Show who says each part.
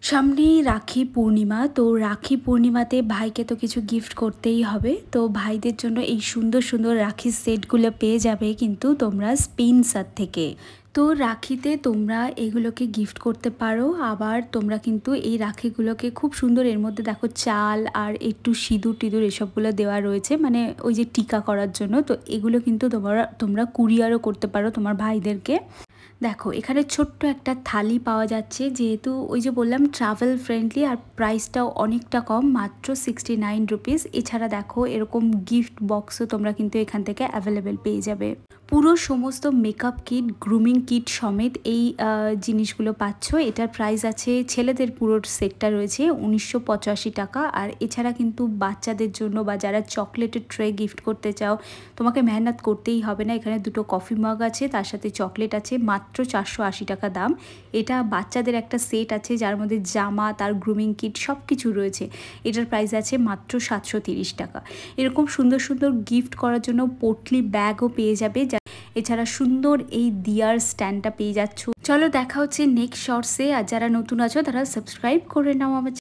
Speaker 1: সামনেই রাখি পূর্ণিমা। তো রাখি পূর্ণিমাতে ভাইকে তো কিছু গিফট করতেই হবে। তো ভাইদের জন্য এই সুন্দর সুন্দর রাখির সেটগুলো পেয়ে যাবে কিন্তু তোমরা স্পিনসার থেকে। তো রাখিতে তোমরা এগুলোকে গিফট করতে পারো। আবার তোমরা কিন্তু এই রাখিগুলোকে খুব সুন্দর, এর মধ্যে দেখো চাল আর একটু সিঁদুর টিঁদুর এসবগুলো দেওয়া রয়েছে, মানে ওই যে টিকা করার জন্য। তো এগুলো কিন্তু তোমরা কুরিয়ারও করতে পারো তোমার ভাইদেরকে। দেখো এখানে ছোট্ট একটা থালি পাওয়া যাচ্ছে, যেহেতু ওই যে বললাম ট্রাভেল ফ্রেন্ডলি, আর প্রাইসটাও অনেকটা কম, মাত্র 69 রুপিস। এছাড়া দেখো এরকম গিফট বক্সও তোমরা কিন্তু এখান থেকে অ্যাভেলেবেল পেয়ে যাবে। পুরো সমস্ত মেকআপ কিট, গ্রুমিং কিট সমেত এই জিনিসগুলো পাচ্ছ। এটার প্রাইস আছে, ছেলেদের পুরো সেটটা রয়েছে 1985 টাকা। আর এছাড়া কিন্তু বাচ্চাদের জন্য বা যারা চকলেটের ট্রে গিফট করতে চাও, তোমাকে মেহনত করতেই হবে না। এখানে দুটো কফি মগ আছে, তার সাথে চকলেট আছে, মাত্র 480 টাকা দাম। এটা বাচ্চাদের একটা সেট আছে যার মধ্যে জামা, তার গ্রুমিং কিট সব কিছু রয়েছে। এটার প্রাইস আছে মাত্র 730 টাকা। এরকম সুন্দর সুন্দর গিফট করার জন্য পোটলি ব্যাগও পেয়ে যাবে। এছাড়া সুন্দর এই দিয়ার স্ট্যান্ডটা পেয়ে যাচ্ছ। চলো দেখা হচ্ছে নেক্সট শর্টসে। আর যারা নতুন আছো তারা সাবস্ক্রাইব করে নাও আমার